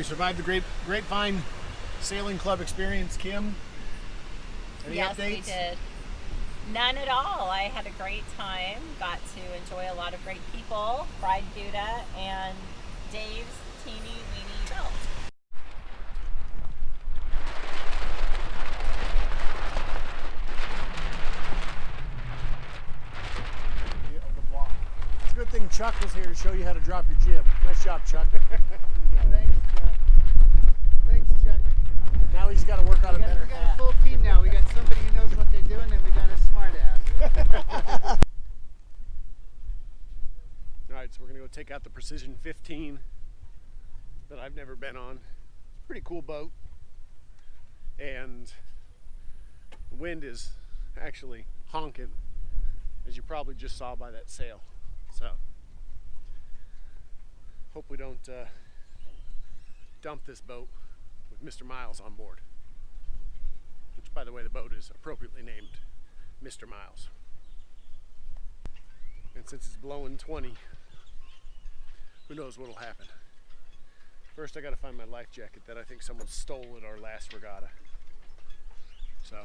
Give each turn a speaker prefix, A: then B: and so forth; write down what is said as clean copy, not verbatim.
A: We survived the Grapevine Sailing Club experience. Kim, any
B: yes,
A: updates?
B: we did. None at all. I had a great time. Got to enjoy a lot of great people. Fried Gouda and Dave's teeny weeny belt.
A: It's a good thing Chuck was here to show you how to drop your jib. Nice job, Chuck.
C: Thanks, Chuck. Thanks, Chuck.
A: Now he's got to work on a better
C: We got
A: hat.
C: a full team now. We got somebody who knows what they're doing, and we got a smart ass.
A: All right, so we're gonna go take out the Precision 15 that I've never been on. It's a pretty cool boat, and the wind is actually honking, as you probably just saw by that sail. So hope we don't dump this boat with Mr. Miles on board, which, by the way, the boat is appropriately named Mr. Miles. And since it's blowing 20, who knows what'll happen. First, I gotta find my life jacket that I think someone stole at our last regatta. So